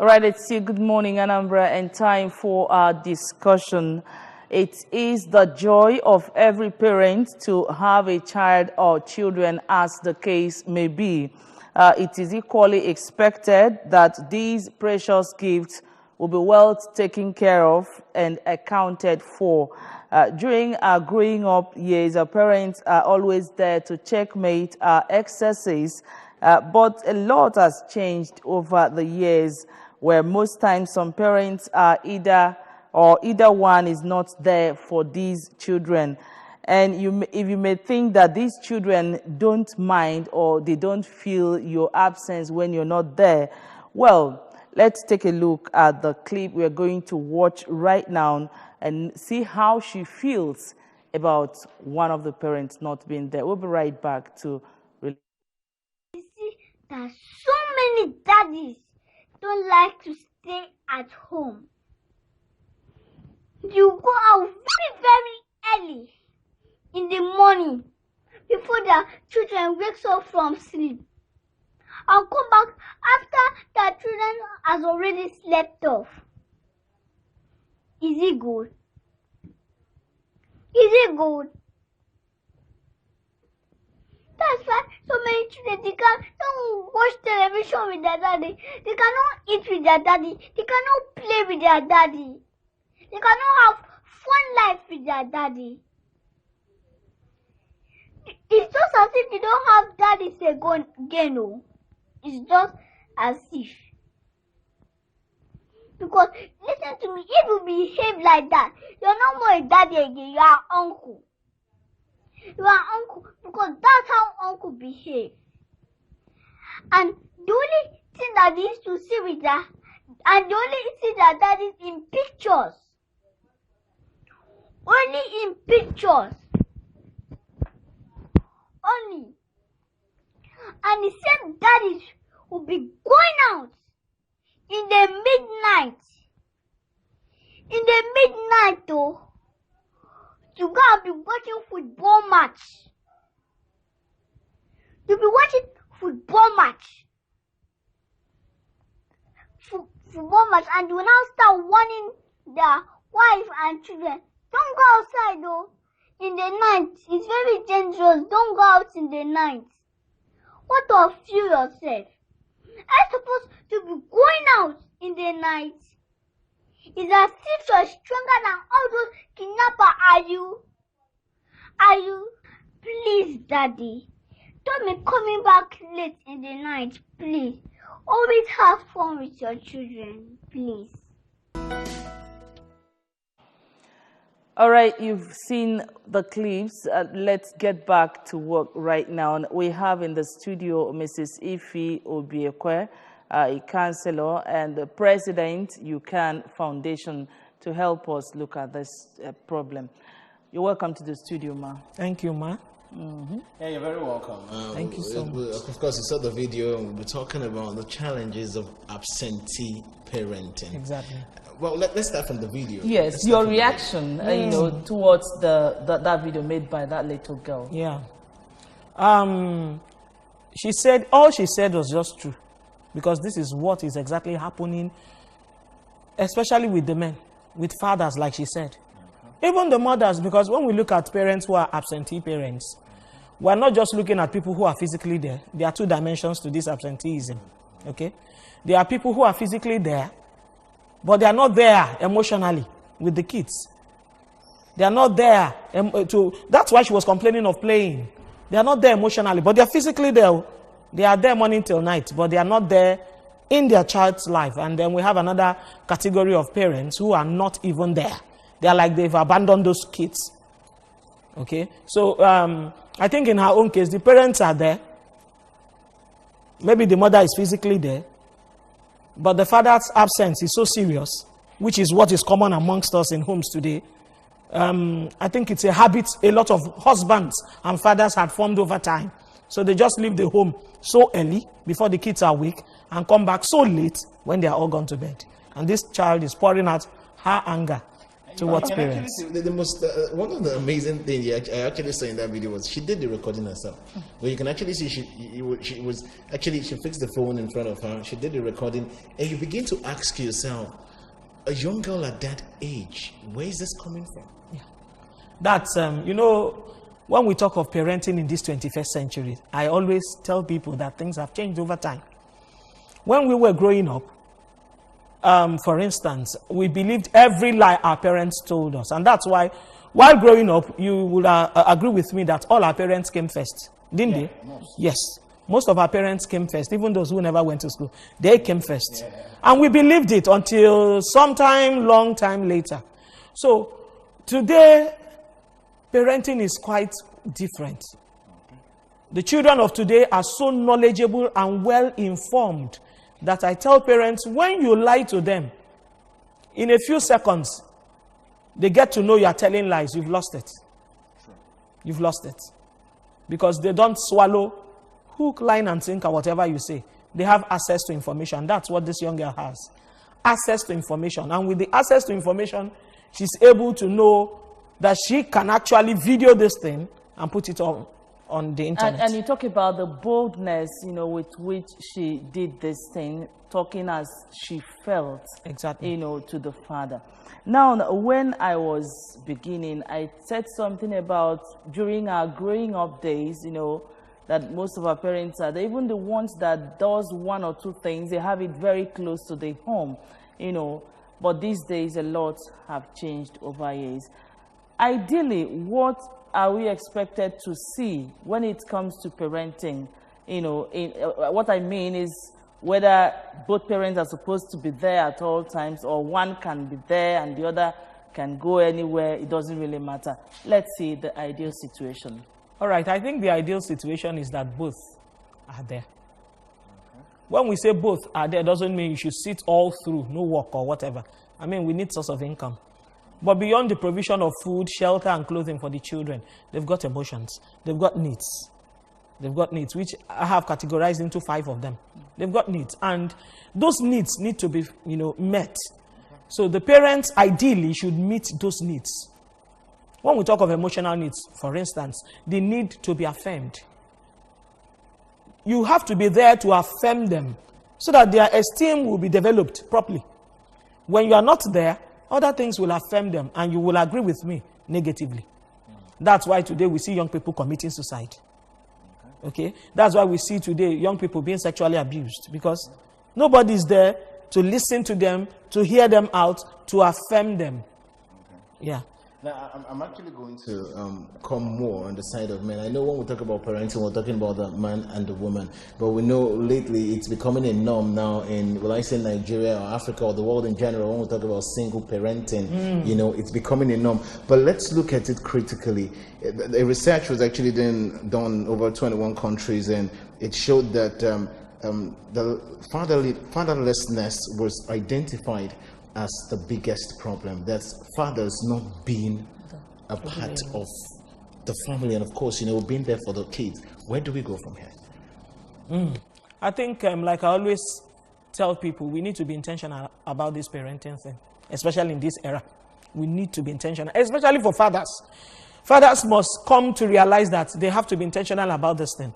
All right, let's see. Good morning, Anambra, and time for our discussion. It is the joy of every parent to have a child or children, as the case may be. It is equally expected that these precious gifts will be well taken care of and accounted for. During our growing up years, our parents are always there to checkmate our excesses, but a lot has changed over the years, where most times some parents are either one is not there for these children. And if you may think that these children don't mind or they don't feel your absence when you're not there, well, let's take a look at the clip we're going to watch right now and see how she feels about one of the parents not being there. We'll be right back to... You see that so many daddies don't like to stay at home. You go out very, very early in the morning before the children wakes up from sleep. I'll come back after the children has already slept off. Is it good? Is it good? That's why so many children, they don't watch television with their daddy. They cannot eat with their daddy. They cannot play with their daddy. They cannot have fun life with their daddy. It's just as if they don't have daddies again. No. It's just as if. Because, listen to me, if you behave like that, you're not more a daddy again, you are uncle. You are uncle, because that's how uncle behave. And the only thing that they used to see with that, and the only thing that is in pictures. Only in pictures. Only. And the same daddies will be going out in the midnight. In the midnight though, to go and be watching football match. You'll be watching football match. Football match, and you will now start warning their wife and children. Don't go outside though. In the night, it's very dangerous. Don't go out in the night. What of you yourself? I'm supposed to be going out in the night. It's as if you're stronger than all those kidnappers. Are you? Please, Daddy. Don't be coming back late in the night, please. Always have fun with your children, please. All right, you've seen the clips. Let's get back to work right now. We have in the studio Mrs. Ify Obiekwe, a counselor and the president, UCAN Foundation, to help us look at this problem. You're welcome to the studio, ma. Thank you, ma. Yeah, you're very welcome. Thank you so much. Of course, you saw the video. We'll be talking about the challenges of absentee parenting. Exactly. Well, let's start from the video. Yes, your reaction, towards that video made by that little girl. Yeah. She said, all she said was just true. Because this is what is exactly happening, especially with the men, with fathers, like she said. Even the mothers, because when we look at parents who are absentee parents, we're not just looking at people who are physically there. There are two dimensions to this absenteeism. Okay? There are people who are physically there, but they are not there emotionally with the kids. They are not there that's why she was complaining of playing. They are not there emotionally, but they are physically there. They are there morning till night, but they are not there in their child's life. And then we have another category of parents who are not even there. They are like they've abandoned those kids. Okay? So I think in her own case, the parents are there. Maybe the mother is physically there. But the father's absence is so serious, which is what is common amongst us in homes today. I think it's a habit a lot of husbands and fathers had formed over time. So they just leave the home so early before the kids are awake and come back so late when they are all gone to bed. And this child is pouring out her anger. to what I can parents? actually see the most one of the amazing things I actually saw in that video was she did the recording herself. Where you can actually see she fixed the phone in front of her. She did the recording, and you begin to ask yourself, a young girl at that age, where is this coming from? Yeah. That's when we talk of parenting in this 21st century, I always tell people that things have changed over time. When we were growing up, for instance, we believed every lie our parents told us. And that's why, while growing up, you will agree with me that all our parents came first, didn't they? Most. Yes. Most of our parents came first, even those who never went to school. They came first. Yeah. And we believed it until sometime, long time later. So, today, parenting is quite different. The children of today are so knowledgeable and well-informed that I tell parents, when you lie to them, in a few seconds, they get to know you are telling lies. You've lost it. Sure. You've lost it. Because they don't swallow hook, line, and sinker, whatever you say. They have access to information. That's what this young girl has. Access to information. And with the access to information, she's able to know that she can actually video this thing and put it on the internet. And you talk about the boldness, with which she did this thing, talking as she felt, exactly, to the father. Now, when I was beginning, I said something about during our growing up days, that most of our parents are, even the ones that does one or two things, they have it very close to their home, But these days, a lot have changed over years. Ideally, what are we expected to see when it comes to parenting? What I mean is whether both parents are supposed to be there at all times, or one can be there and the other can go anywhere. It doesn't really matter. Let's see the ideal situation. All right, I think the ideal situation is that both are there. Okay. When we say both are there, doesn't mean you should sit all through, no work or whatever. I mean, we need source of income. But beyond the provision of food, shelter, and clothing for the children, they've got emotions. They've got needs. They've got needs, which I have categorized into 5 of them. They've got needs. And those needs need to be, met. So the parents, ideally, should meet those needs. When we talk of emotional needs, for instance, the need to be affirmed. You have to be there to affirm them so that their esteem will be developed properly. When you are not there, other things will affirm them, and you will agree with me negatively. That's why today we see young people committing suicide. Okay? That's why we see today young people being sexually abused, because nobody is there to listen to them, to hear them out, to affirm them. Yeah. Now, I'm actually going to come more on the side of men. I know when we talk about parenting, we're talking about the man and the woman. But we know lately it's becoming a norm now in, will I say Nigeria or Africa or the world in general, when we talk about single parenting, it's becoming a norm. But let's look at it critically. A research was actually done over 21 countries, and it showed that the fatherlessness was identified as the biggest problem. That's fathers not being a part of the family, and of course, being there for the kids. Where do we go from here? I think, like I always tell people, we need to be intentional about this parenting thing, especially in this era. We need to be intentional, especially for fathers. Fathers must come to realize that they have to be intentional about this thing.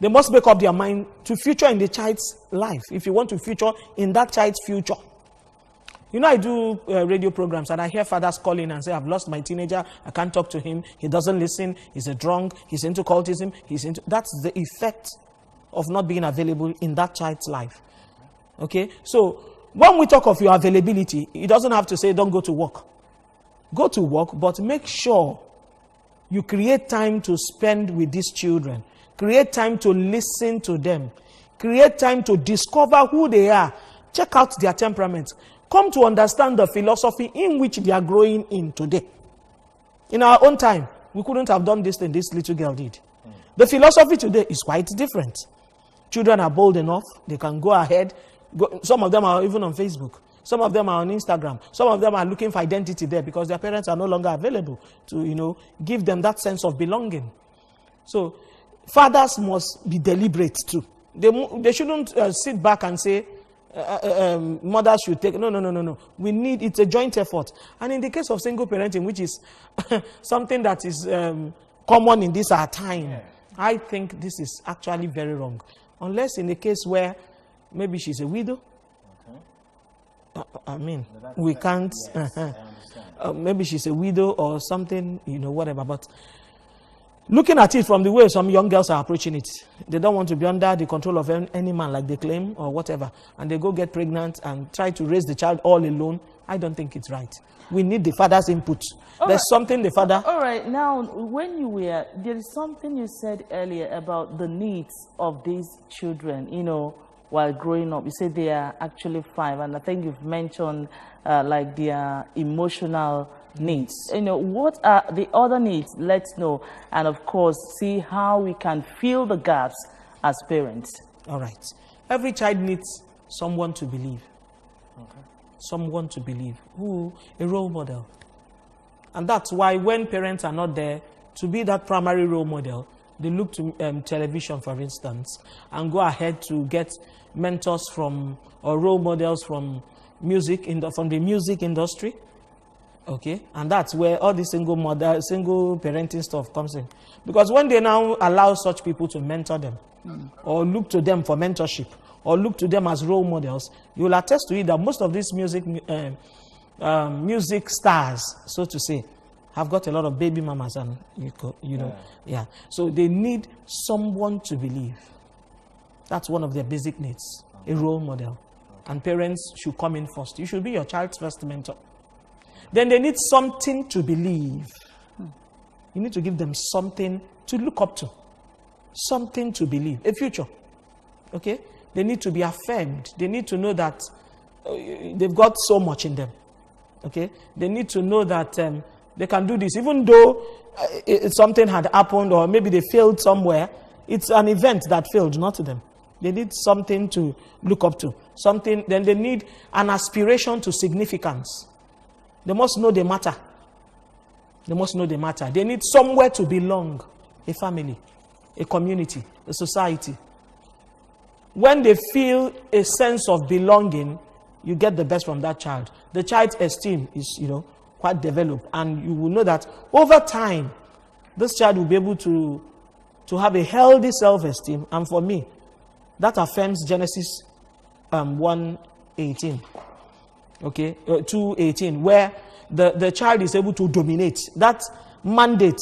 They must make up their mind to feature in the child's life. If you want to feature in that child's future. I do radio programs, and I hear fathers calling and say, I've lost my teenager, I can't talk to him, he doesn't listen, he's a drunk, he's into cultism, that's the effect of not being available in that child's life. Okay? So, when we talk of your availability, it doesn't have to say don't go to work. Go to work, but make sure you create time to spend with these children. Create time to listen to them. Create time to discover who they are. Check out their temperament. Come to understand the philosophy in which they are growing in today. In our own time, we couldn't have done this thing this little girl did. The philosophy today is quite different. Children are bold enough. They can go ahead. Some of them are even on Facebook. Some of them are on Instagram. Some of them are looking for identity there because their parents are no longer available to, give them that sense of belonging. So, fathers must be deliberate too. They shouldn't sit back and say, mothers should take. No. We need, it's a joint effort. And in the case of single parenting, which is something that is common in this our time, I think this is actually very wrong. Unless in a case where maybe she's a widow. I mean, we can't. Yes, maybe she's a widow or something, whatever. But looking at it from the way some young girls are approaching it, they don't want to be under the control of any man like they claim or whatever. And they go get pregnant and try to raise the child all alone. I don't think it's right. We need the father's input. There's something the father... All right. Now, there is something you said earlier about the needs of these children, while growing up. You said they are actually 5, and I think you've mentioned like their emotional needs. What are the other needs? Let's know, and of course, see how we can fill the gaps as parents. All right. Every child needs someone to believe. Okay. Someone to believe. A role model. And that's why when parents are not there to be that primary role model, they look to television, for instance, and go ahead to get mentors from or role models from from the music industry. Okay, and that's where all the single parenting stuff comes in. Because when they now allow such people to mentor them, or look to them for mentorship, or look to them as role models, you will attest to it that most of these music stars, so to say, have got a lot of baby mamas, and so they need someone to believe. That's one of their basic needs, a role model. And parents should come in first. You should be your child's first mentor. Then they need something to believe. You need to give them something to look up to, something to believe, a future. Okay? They need to be affirmed. They need to know that they've got so much in them. Okay? They need to know that they can do this, even though something had happened or maybe they failed somewhere. It's an event that failed, not to them. They need something to look up to. Something. Then they need an aspiration to significance. They must know they matter. They must know they matter. They need somewhere to belong. A family, a community, a society. When they feel a sense of belonging, you get the best from that child. The child's esteem is, quite developed. And you will know that over time, this child will be able to have a healthy self-esteem. And for me, that affirms Genesis 1:18. Okay, 2:18, where the child is able to dominate. That mandate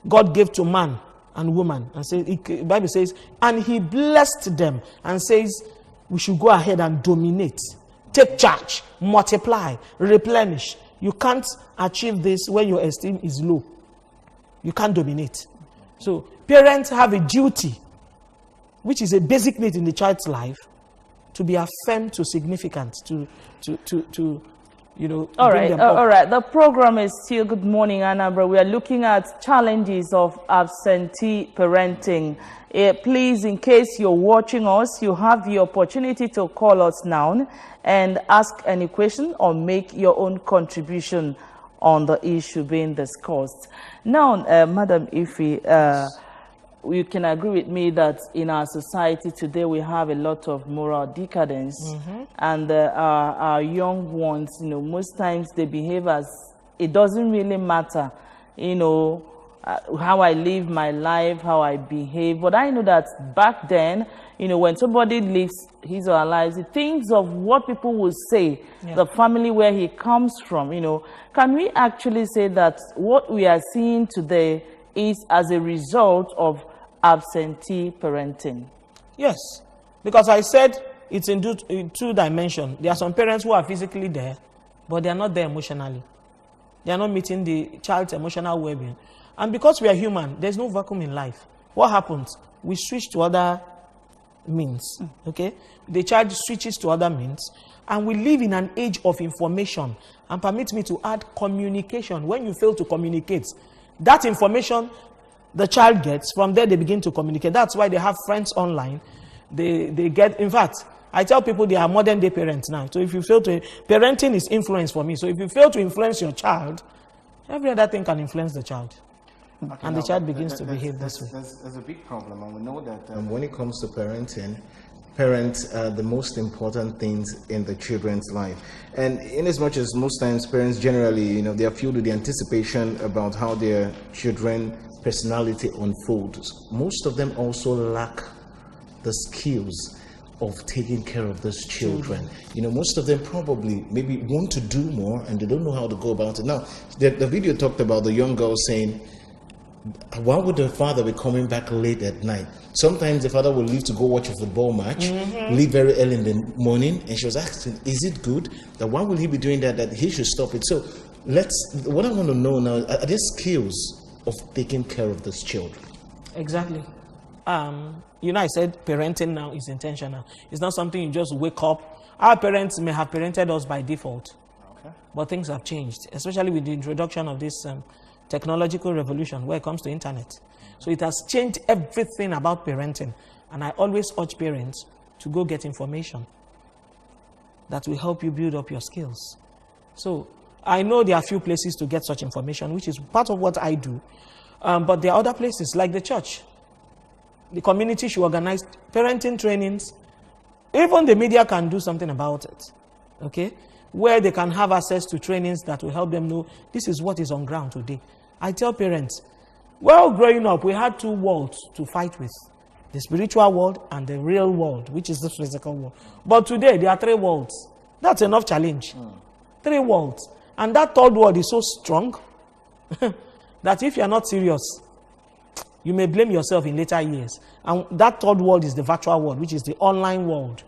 God gave to man and woman. And the Bible says, and he blessed them and says, we should go ahead and dominate. Take charge, multiply, replenish. You can't achieve this when your esteem is low. You can't dominate. So parents have a duty, which is a basic need in the child's life, to be affirmed to significant, to all right, all right. The program is still Good Morning Anambra. We are looking at challenges of absentee parenting. Please, in case you're watching us, you have the opportunity to call us now and ask any question or make your own contribution on the issue being discussed. Now, Madam Ify, you can agree with me that in our society today we have a lot of moral decadence, and our young ones, most times they behave as it doesn't really matter, how I live my life, how I behave. But I know that back then, when somebody lives his or her life, he thinks of what people will say, the family where he comes from. Can we actually say that what we are seeing today is as a result of absentee parenting? Yes, because I said it's in two dimensions. There are some parents who are physically there, but they are not there emotionally. They are not meeting the child's emotional well-being. And because we are human, there's no vacuum in life. What happens? We switch to other means. Okay? The child switches to other means, and we live in an age of information. And permit me to add communication. When you fail to communicate, that information the child gets, from there they begin to communicate. That's why they have friends online. They get, in fact, I tell people they are modern day parents now. So if you fail to, parenting is influence for me. So if you fail to influence your child, every other thing can influence the child. Okay, and the child begins to behave this way. There's a big problem, and we know that when it comes to parenting, parents are the most important things in the children's life. And in as much as most times parents generally, they are filled with the anticipation about how their children's personality unfolds, most of them also lack the skills of taking care of those children. Most of them probably maybe want to do more and they don't know how to go about it. Now, the video talked about the young girl saying, why would the father be coming back late at night? Sometimes the father will leave to go watch a football match, leave very early in the morning, and she was asking, is it good? That why will he be doing that he should stop it? So what I want to know now, are there skills of taking care of these children? Exactly. I said parenting now is intentional. It's not something you just wake up. Our parents may have parented us by default, but things have changed, especially with the introduction of this technological revolution where it comes to internet. So it has changed everything about parenting. And I always urge parents to go get information that will help you build up your skills. So I know there are few places to get such information, which is part of what I do. But there are other places like the church. The community should organize parenting trainings. Even the media can do something about it. Okay? Where they can have access to trainings that will help them know this is what is on ground today. I tell parents, well, growing up, we had two worlds to fight with. The spiritual world and the real world, which is the physical world. But today, there are three worlds. That's enough challenge. 3 worlds. And that third world is so strong that if you are not serious, you may blame yourself in later years. And that third world is the virtual world, which is the online world,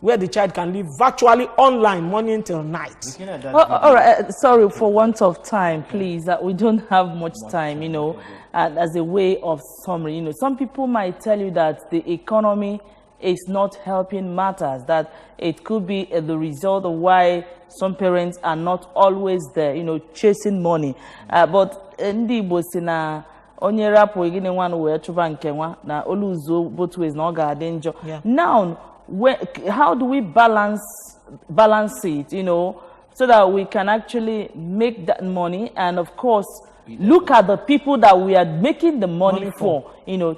where the child can live virtually online morning till night. All right, sorry for want of time, please. We don't have much time, as a way of summary. Some people might tell you that the economy is not helping matters, that it could be the result of why some parents are not always there, chasing money. But ndị Igbo si na onye rapo igine nwan wee chụba nke nwa na oluzo both ways na ọ ga-adị njọ. Now, how do we balance it, so that we can actually make that money and, of course, look at the people that we are making the money for,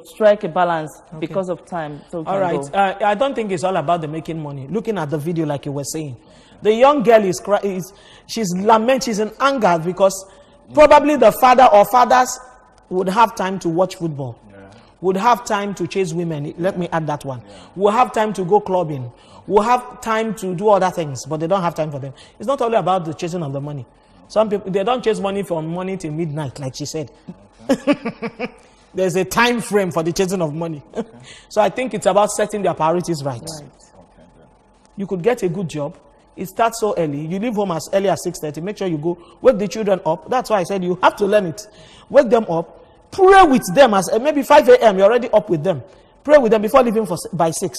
strike a balance because of time. So all right. I don't think it's all about the making money. Looking at the video, like you were saying, the young girl she's in anger because probably the father or fathers would have time to watch football. Would have time to chase women. Let me add that one. Will have time to go clubbing. Will have time to do other things, but they don't have time for them. It's not only about the chasing of the money. Some people, they don't chase money from morning till midnight, like she said. There's a time frame for the chasing of money. So I think it's about setting their priorities right. You could get a good job. It starts so early. You leave home as early as 6:30. Make sure you go wake the children up. That's why I said you have to learn it. Wake them up. Pray with them as maybe 5 a.m. You're already up with them. Pray with them before leaving by 6.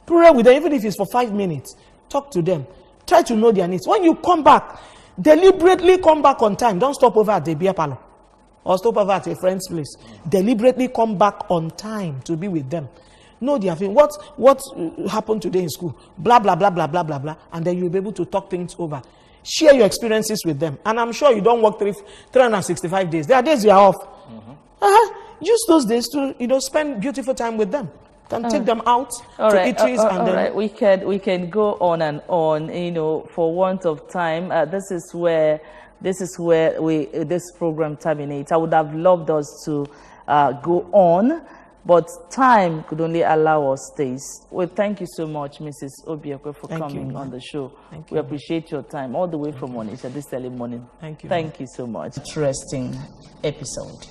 Pray with them, even if it's for 5 minutes. Talk to them. Try to know their needs. When you come back, deliberately come back on time. Don't stop over at the beer parlor or stop over at a friend's place. Deliberately come back on time to be with them. Know their thing. What happened today in school? Blah, blah, blah, blah, blah, blah, blah. And then you'll be able to talk things over. Share your experiences with them. And I'm sure you don't work 365 days. There are days you are off. Use those days to spend beautiful time with them. Can take them out to eateries and then. Right. We can go on and on. For want of time, this is where this program terminates. I would have loved us to go on, but time could only allow us this. Well, thank you so much, Mrs. Obiekwe, for coming on the show. We appreciate your time all the way from Onitsha this early morning. Thank you. Thank you so much. Interesting episode.